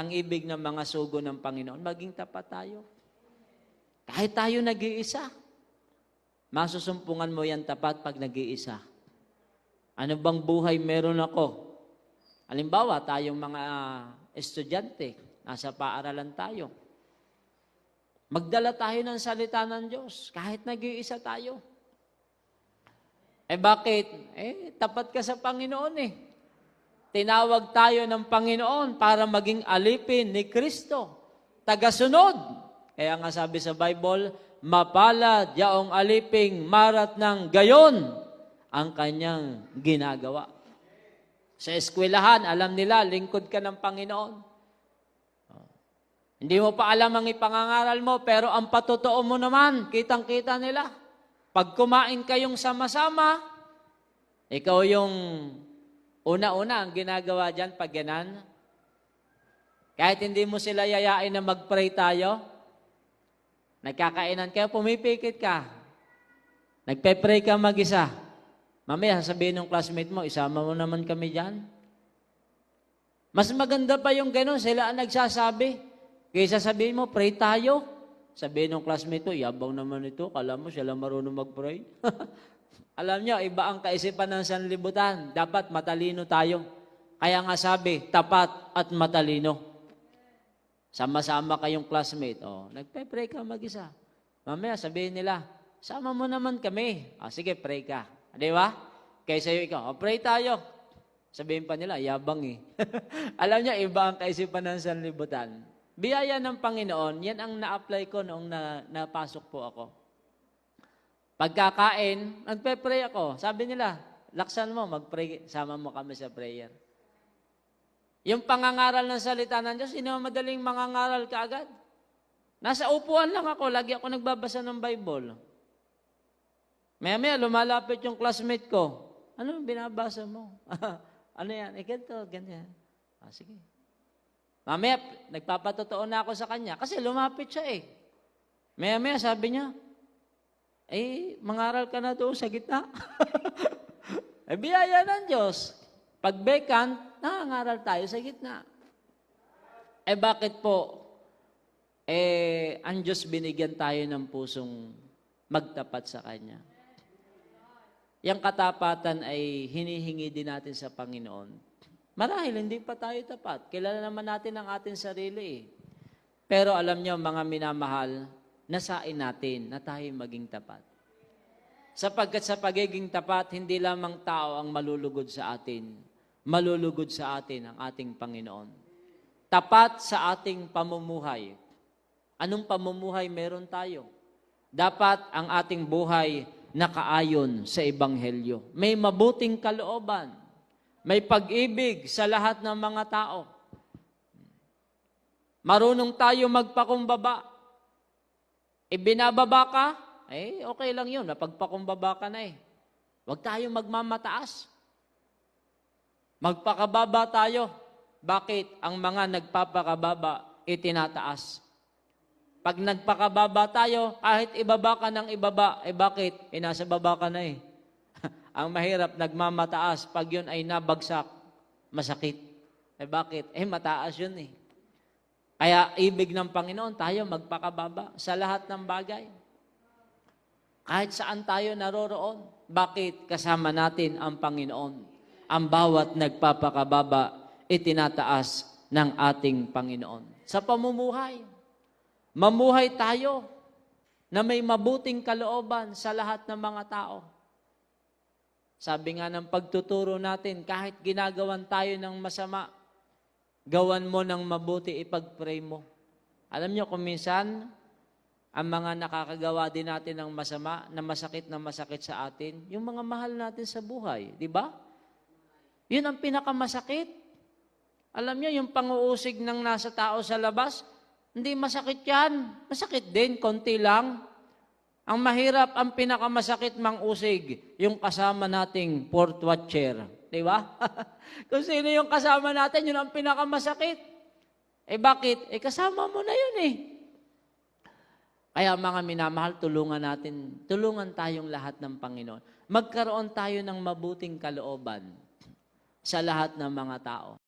ang ibig ng mga sugo ng Panginoon, maging tapat tayo. Kahit tayo nag-iisa, masusumpungan mo yan tapat pag nag-iisa. Ano bang buhay meron ako? Halimbawa, tayong mga estudyante, nasa paaralan tayo. Magdala tayo ng salita ng Diyos, kahit nag-iisa tayo. Bakit? Tapat ka sa Panginoon eh. Tinawag tayo ng Panginoon para maging alipin ni Kristo. Tagasunod. Kaya nga sabi sa Bible, mapalad yaong aliping marat ng gayon ang kanyang ginagawa. Sa eskwelahan, alam nila, lingkod ka ng Panginoon. Hindi mo pa alam ang ipangangaral mo, pero ang patotoo mo naman, kitang-kita nila. Pag kumain kayong sama-sama, ikaw yung una-una ang ginagawa dyan pag ganan. Kahit hindi mo sila yayain na mag-pray tayo, nagkakainan kayo, pumipikit ka. Nagpe-pray ka mag-isa. Mamaya, sabihin ng classmate mo, isama mo naman kami dyan. Mas maganda pa yung gano'n, sila ang nagsasabi. Kaysa sabihin mo, pray tayo. Sabihin ng classmate mo, yabang naman ito, kala mo sila marunong mag-pray. Alam nyo, iba ang kaisipan ng sanlibutan. Dapat matalino tayo. Kaya nga sabi, tapat at matalino. Sama-sama kayong classmate. Nagpe-pray ka mag-isa. Mamaya sabihin nila, sama mo naman kami. Sige, pray ka. Di ba? Kaysa ikaw, pray tayo. Sabihin pa nila, yabang eh. Alam niyo, iba ang kaisipan ng sanlibutan. Biyaya ng Panginoon, yan ang na-apply ko noong napasok po ako. Pagkakain, nagpe-pray ako. Sabi nila, laksan mo, mag-pray, sama mo kami sa prayer. Yung pangangaral ng salita ng Diyos, hindi mo madaling mangangaral ka agad. Nasa upuan lang ako, lagi ako nagbabasa ng Bible. Maya-maya, lumalapit yung classmate ko. Ano binabasa mo? Ano yan? Ganito, ganyan. Sige. Mamaya, nagpapatotoo na ako sa kanya kasi lumapit siya eh. Maya-maya, sabi niya, mangaral ka na doon sa gitna. Biyaya ng Diyos. Pag vacant, nangangaral tayo sa gitna. Bakit po? Ang Diyos binigyan tayo ng pusong magtapat sa Kanya. Yang katapatan ay hinihingi din natin sa Panginoon. Marahil hindi pa tayo tapat. Kilala naman natin ang ating sarili eh. Pero alam niyo mga minamahal, nasain natin na tayo maging tapat. Sapagkat sa pagiging tapat, hindi lamang tao ang malulugod sa atin. Malulugod sa atin ang ating Panginoon. Tapat sa ating pamumuhay. Anong pamumuhay meron tayo? Dapat ang ating buhay nakaayon sa Ebanghelyo. May mabuting kalooban. May pag-ibig sa lahat ng mga tao. Marunong tayo magpakumbaba. Ibinababa ka, okay lang yun. Napagpakumbaba ka na eh. Huwag tayo magmamataas. Magpakababa tayo. Bakit? Ang mga nagpapakababa, itinataas. Pag nagpakababa tayo, kahit ibaba ka ng ibaba, bakit? Nasa baba ka na eh. Ang mahirap, nagmamataas. Pag yun ay nabagsak, masakit. Bakit? Mataas yun eh. Kaya ibig ng Panginoon, tayo magpakababa sa lahat ng bagay. Kahit saan tayo naroroon. Bakit? Kasama natin ang Panginoon. Ang bawat nagpapakababa, itinataas ng ating Panginoon. Sa pamumuhay, mamuhay tayo na may mabuting kalooban sa lahat ng mga tao. Sabi nga ng pagtuturo natin, kahit ginagawan tayo ng masama, gawan mo ng mabuti, ipag-pray mo. Alam nyo, kung minsan, ang mga nakakagawa din natin ng masama, na masakit sa atin, yung mga mahal natin sa buhay, di ba? Yun ang pinakamasakit. Alam nyo, yung panguusig ng nasa tao sa labas, hindi masakit yan. Masakit din, konti lang. Ang mahirap, ang pinakamasakit mang-usig, yung kasama nating port watcher. Di ba? Kung sino yung kasama natin, yun ang pinakamasakit. Bakit? Kasama mo na yun eh. Kaya mga minamahal, tulungan tayong lahat ng Panginoon. Magkaroon tayo ng mabuting kalooban sa lahat ng mga tao.